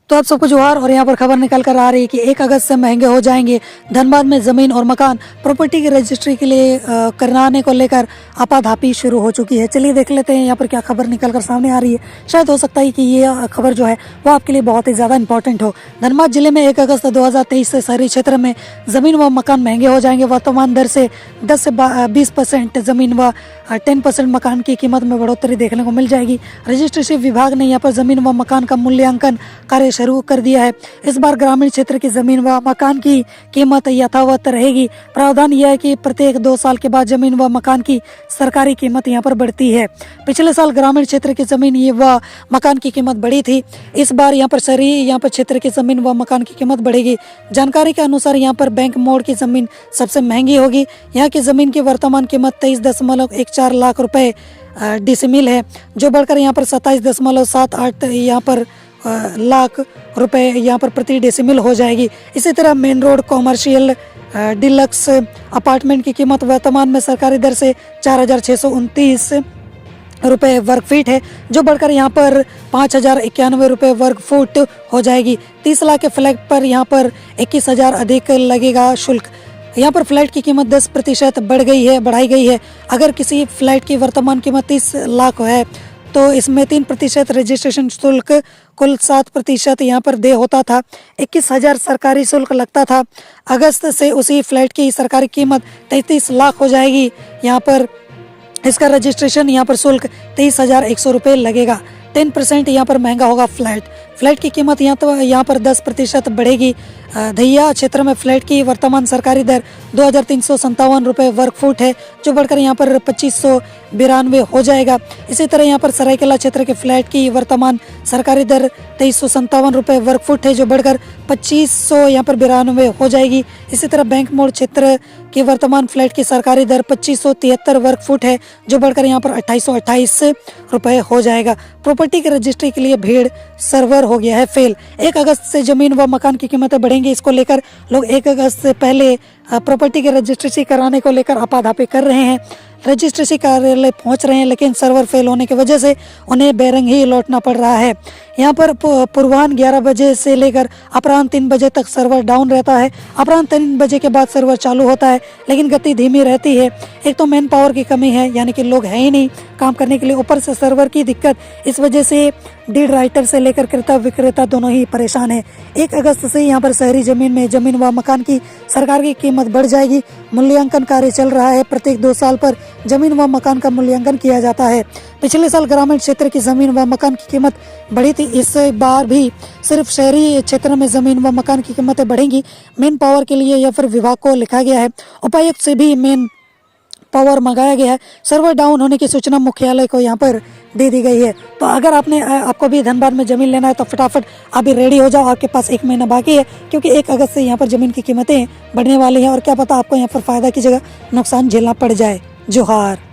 तो आप सबको जोहार। और यहाँ पर खबर निकल कर आ रही है कि 1 अगस्त से महंगे हो जाएंगे धनबाद में ज़मीन और मकान। प्रॉपर्टी की रजिस्ट्री के लिए कराने को लेकर आपाधापी शुरू हो चुकी है। चलिए देख लेते हैं यहाँ पर क्या खबर निकल कर सामने आ रही है। शायद हो सकता है कि ये खबर जो है वो आपके लिए बहुत ही ज़्यादा इंपॉर्टेंट हो। धनबाद जिले में 1 अगस्त 2023 से शहरी क्षेत्र में ज़मीन व मकान महंगे हो जाएंगे। वर्तमान दर से 10 से 20% ज़मीन व 10% मकान की कीमत में बढ़ोतरी देखने को मिल जाएगी। रजिस्ट्रेशन विभाग ने यहाँ पर ज़मीन व मकान का मूल्यांकन कार्य शुरू कर दिया है। इस बार ग्रामीण क्षेत्र की ज़मीन व मकान की कीमत यथावत रहेगी। प्रावधान यह है कि प्रत्येक 2 साल के बाद ज़मीन व मकान की सरकारी कीमत यहाँ पर बढ़ती है। पिछले साल ग्रामीण क्षेत्र की ज़मीन व मकान की कीमत बढ़ी थी। इस बार यहाँ पर शहरी क्षेत्र की ज़मीन व मकान की कीमत बढ़ेगी। जानकारी के अनुसार यहाँ पर बैंक मोड़ की ज़मीन सबसे महंगी होगी। यहाँ की ज़मीन की वर्तमान कीमत 23.14 लाख रुपए डिसमिल है, जो बढ़कर यहाँ पर 27.78 यहाँ पर लाख रुपए यहाँ पर प्रति डेसिमिल हो जाएगी। इसी तरह main road commercial deluxe apartment की कीमत वर्तमान में सरकारी दर से 4,629 रुपये वर्ग फीट है, जो बढ़कर यहाँ पर 5,091 रुपये वर्ग फुट हो जाएगी। 30 लाख के फ्लैट पर यहाँ पर 21,000 अधिक लगेगा शुल्क। यहाँ पर फ्लैट की कीमत 10% बढ़ाई गई है। अगर किसी फ्लैट की वर्तमान कीमत 30 लाख है तो इसमें 3% रजिस्ट्रेशन शुल्क, कुल 7% यहाँ पर दे होता था। 21,000 सरकारी शुल्क लगता था। अगस्त से उसी फ्लैट की सरकारी कीमत 33 लाख हो जाएगी। यहाँ पर इसका रजिस्ट्रेशन यहाँ पर शुल्क 23,100 रुपये लगेगा। 10% यहाँ पर महंगा होगा फ्लैट की कीमत यहाँ पर 10% बढ़ेगी। धैया क्षेत्र में फ्लैट की वर्तमान सरकारी दर 2,357 रुपये वर्ग फुट है, जो बढ़कर यहाँ पर 2,592 हो जाएगा। इसी तरह यहाँ पर सरायकेला क्षेत्र के फ्लैट की वर्तमान सरकारी दर 2,357 रुपये वर्ग फुट है, जो बढ़कर 2,500 यहाँ पर 92 हो जाएगी। इसी तरह बैंक मोड़ क्षेत्र की वर्तमान फ्लैट की सरकारी दर 2,573 वर्ग फुट है, जो बढ़कर यहाँ पर 2,828 रुपये हो जाएगा। प्रॉपर्टी की रजिस्ट्री के लिए भीड़ सर्वर हो गया है फेल। 1 अगस्त से जमीन व मकान की कीमतें बढ़ेंगी। इसको लेकर लोग 1 अगस्त से पहले प्रॉपर्टी की रजिस्ट्रेशन कराने को लेकर आपाधापी कर रहे हैं। रजिस्ट्रेशन कार्यालय पहुंच रहे हैं, लेकिन सर्वर फेल होने की वजह से उन्हें बेरंग ही लौटना पड़ रहा है। यहाँ पर पूर्वाह्न 11 बजे से लेकर अपराह्न 3 बजे तक सर्वर डाउन रहता है। अपराह्न 3 बजे के बाद सर्वर चालू होता है, लेकिन गति धीमी रहती है। एक तो मैन पावर की कमी है, यानी कि लोग हैं ही नहीं काम करने के लिए, ऊपर से सर्वर की दिक्कत। इस वजह से डीड राइटर से लेकर क्रेता विक्रेता दोनों ही परेशान है। 1 अगस्त से यहाँ पर शहरी जमीन व मकान की सरकार की कीमत बढ़ जाएगी। मूल्यांकन कार्य चल रहा है। प्रत्येक 2 साल पर जमीन व मकान का मूल्यांकन किया जाता है। पिछले साल ग्रामीण क्षेत्र की जमीन व मकान की कीमत बढ़ी थी। इस बार भी सिर्फ शहरी क्षेत्र में जमीन व मकान की कीमतें बढ़ेंगी। मेन पावर के लिए या फिर विभाग को लिखा गया है। उपायुक्त से भी मेन पावर मंगाया गया है। सर्वर डाउन होने की सूचना मुख्यालय को यहाँ पर दे दी गई है। तो अगर आपको भी धनबाद में ज़मीन लेना है तो फटाफट अभी रेडी हो जाओ। आपके पास 1 महीना बाकी है, क्योंकि 1 अगस्त से यहाँ पर ज़मीन की कीमतें बढ़ने वाली हैं और क्या पता आपको यहाँ पर फ़ायदा की जगह नुकसान झेलना पड़ जाए। जोहार।